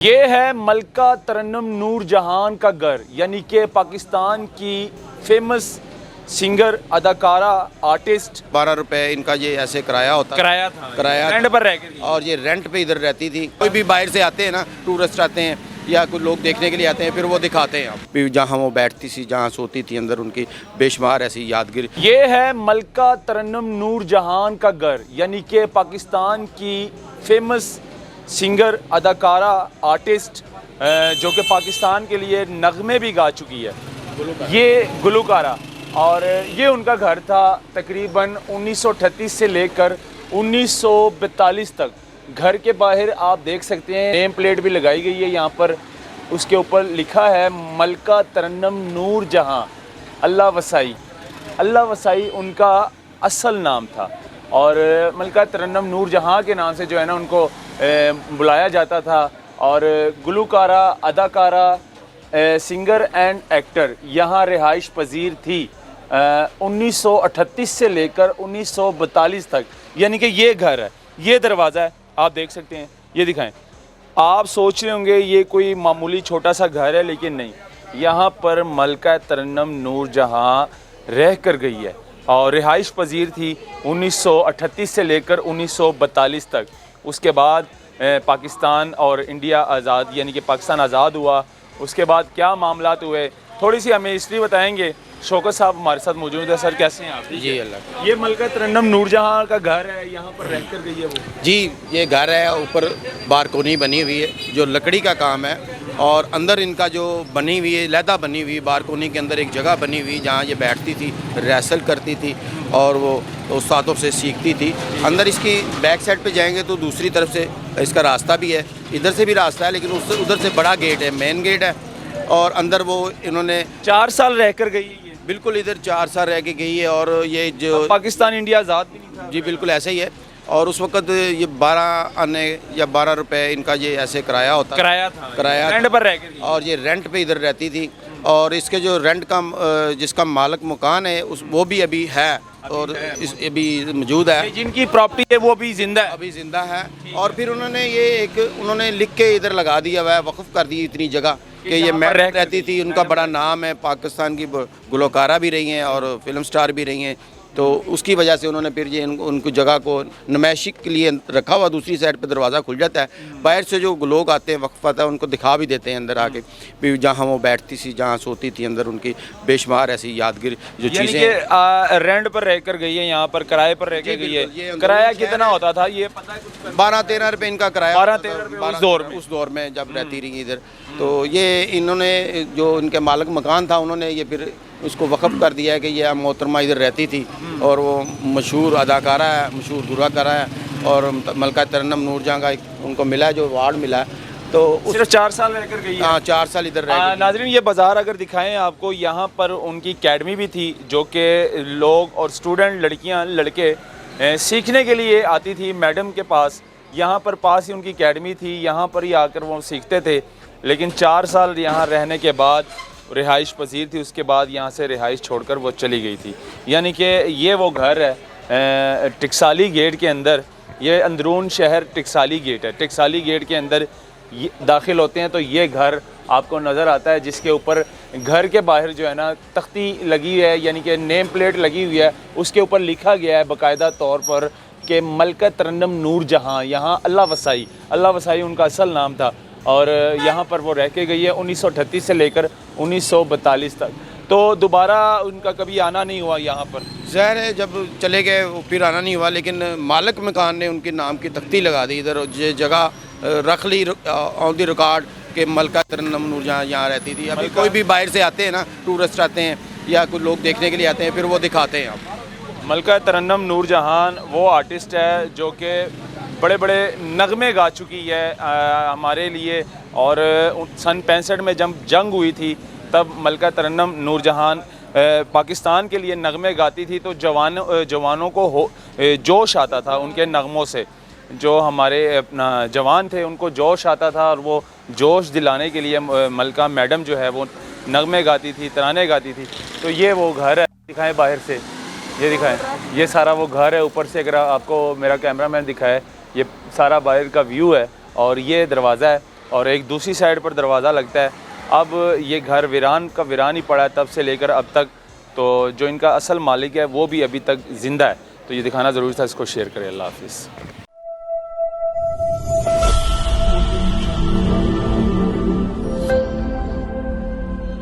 ये है मलका तरन्नुम नूर जहान का घर, यानी कि पाकिस्तान की फेमस सिंगर, अदाकारा, आर्टिस्ट। 12 रुपए इनका ये ऐसे किराया होता है। किराया रेंट पर रह के, और ये रेंट पे इधर रहती थी। कोई भी बाहर से आते हैं ना, टूरिस्ट आते हैं या कुछ लोग देखने के लिए आते हैं, फिर वो दिखाते हैं फिर जहाँ वो बैठती थी, जहाँ सोती थी, अंदर उनकी बेशुमार ऐसी यादगिरी। ये है मलका तरन्नुम नूर जहान का घर, यानी कि पाकिस्तान की फेमस सिंगर, अदाकारा, आर्टिस्ट, जो कि पाकिस्तान के लिए नगमे भी गा चुकी है, ये गुलकारा। और ये उनका घर था तकरीबन 1938 से लेकर 1942 तक। घर के बाहर आप देख सकते हैं नेम प्लेट भी लगाई गई है यहाँ पर, उसके ऊपर लिखा है मलका तरन्नुम नूर जहां अल्लाह वसाई। अल्लाह वसाई उनका असल नाम था और मलका तरन्नुम नूर जहां के नाम से जो है ना उनको बुलाया जाता था। और गुलकारा, अदाकारा, सिंगर एंड एक्टर यहाँ रिहाइश पजीर थी 1938 से लेकर 1942 तक। यानी कि ये घर है, ये दरवाज़ा है, आप देख सकते हैं, ये दिखाएं। आप सोच रहे होंगे ये कोई मामूली छोटा सा घर है, लेकिन नहीं, यहाँ पर मलका तरन्नुम नूर जहां रह कर गई है और रिहाइश पजीर थी 1938 से लेकर 1942 तक। उसके बाद पाकिस्तान और इंडिया आज़ाद, यानी कि पाकिस्तान आज़ाद हुआ, उसके बाद क्या मामलात हुए, थोड़ी सी हमें हिस्ट्री बताएंगे। शौकत साहब हमारे साथ मौजूद है। सर कैसे हैं आप? जी अल्लाह। ये मलका तरन्नुम नूर जहां का घर है, यहाँ पर रह कर गई है वो? जी, ये घर है, ऊपर बारकोनी बनी हुई है जो लकड़ी का काम है, और अंदर इनका जो बनी हुई है, लहदा बनी हुई, बारकोनी के अंदर एक जगह बनी हुई जहाँ ये बैठती थी, रिहर्सल करती थी और वो उस्तादों से सीखती थी। अंदर इसकी बैक साइड पे जाएंगे तो दूसरी तरफ से इसका रास्ता भी है, इधर से भी रास्ता है, लेकिन उससे उधर से बड़ा गेट है, मेन गेट है। और अंदर वो इन्होंने 4 साल रह कर गई है। बिल्कुल इधर 4 साल रह के गई है। और ये जो पाकिस्तान इंडिया आज़ाद भी नहीं था। जी बिल्कुल ऐसे ही है। और उस वक्त ये 12 आने या 12 रुपए इनका ये ऐसे किराया होता, किराया रेंट पर रह के, और ये रेंट पे इधर रहती थी। और इसके जो रेंट का जिसका मालिक मकान है उस वो भी अभी है और इस अभी मौजूद है, जिनकी प्रॉपर्टी है वो भी जिंदा है, अभी जिंदा है। और फिर उन्होंने ये उन्होंने लिख के इधर लगा दिया हुआ है, वक्फ कर दी इतनी जगह कि ये मैडम रहती थी। उनका बड़ा नाम है, पाकिस्तान की गुलकारा भी रही हैं और फिल्म स्टार भी रही हैं, तो उसकी वजह से उन्होंने फिर ये उनको जगह को नुमाइशी के लिए रखा हुआ। दूसरी साइड पे दरवाज़ा खुल जाता है, बाहर से जो लोग आते हैं, वक्फ आता है, उनको दिखा भी देते हैं अंदर आके भी जहाँ वो बैठती थी, जहाँ सोती थी, अंदर उनकी बेशुमार ऐसी यादगिरी जो चीज़ें। रेंट पर रह कर गई है, यहाँ पर किराए पर रह कर गई है। किराया कितना होता था ये पता है कुछ? 12-13 रुपये इनका किराया, 12-13 रुपये उस दौर में जब रहती रही इधर। तो ये इन्होंने जो इनके मालिक मकान था, उन्होंने ये फिर उसको वक़्फ़ कर दिया है कि ये मोहतरमा इधर रहती थी और वो मशहूर अदाकारा है, मशहूर गुलकारा है। और मलका तरन्नुम नूर जहां का उनको मिला है, जो अवार्ड मिला है, तो सिर्फ 4 साल रह कर गई है। हाँ, 4 साल इधर रह गई। नाज़रीन, ये बाज़ार अगर दिखाएं आपको, यहाँ पर उनकी अकेडमी भी थी जो कि लोग और स्टूडेंट, लड़कियाँ लड़के सीखने के लिए आती थी मैडम के पास। यहाँ पर पास ही उनकी अकेडमी थी, यहाँ पर ही आकर वो सीखते थे। लेकिन 4 साल यहाँ रहने के बाद रिहाइश पसीर थी, उसके बाद यहाँ से रिहाइश छोड़कर वो चली गई थी। यानी कि ये वो घर है टिकसाली गेट के अंदर, ये अंदरून शहर टिकसाली गेट है। टिकसाली गेट के अंदर दाखिल होते हैं तो ये घर आपको नज़र आता है, जिसके ऊपर घर के बाहर जो है ना तख्ती लगी है, यानी कि नेम प्लेट लगी हुई है, उसके ऊपर लिखा गया है बाकायदा तौर पर कि मलका तरन्नुम नूर जहां, यहाँ अल्लाह वसाई। अल्लाह वसाई उनका असल नाम था और यहाँ पर वो रह के गई है 1938 से लेकर 1942 तक। तो दोबारा उनका कभी आना नहीं हुआ यहाँ पर। ज़ाहिर है जब चले गए फिर आना नहीं हुआ, लेकिन मालिक मकान ने उनके नाम की तख्ती लगा दी इधर, ये जगह रख ली ऑन द रिकॉर्ड कि मलका तरन्नुम नूर जहां यहाँ रहती थी। अभी कोई भी बाहर से आते हैं ना, टूरिस्ट आते हैं या कुछ लोग देखने के लिए आते हैं, फिर वो दिखाते हैं। मलका तरन्नुम नूर जहान वो आर्टिस्ट है जो कि बड़े बड़े नगमे गा चुकी है हमारे लिए। और सन 65 में जब जंग हुई थी तब मलका तरन्नुम नूर जहान पाकिस्तान के लिए नगमे गाती थी, तो जवानों को जोश आता था उनके नगमों से। जो हमारे अपना जवान थे उनको जोश आता था, और वो जोश दिलाने के लिए मलका मैडम जो है वो नगमे गाती थी, तराने गाती थी। तो ये वो घर है, दिखाएं बाहर से, ये दिखाएं, ये सारा वो घर है। ऊपर से अगर आपको मेरा कैमरामैन दिखाए, ये सारा बाहर का व्यू है और ये दरवाज़ा है। और एक दूसरी साइड पर दरवाज़ा लगता है। अब ये घर वीरान का वीरान ही पड़ा है तब से लेकर अब तक। तो जो इनका असल मालिक है वो भी अभी तक ज़िंदा है। तो ये दिखाना ज़रूरी था, इसको शेयर करें। अल्लाह हाफ़िज़।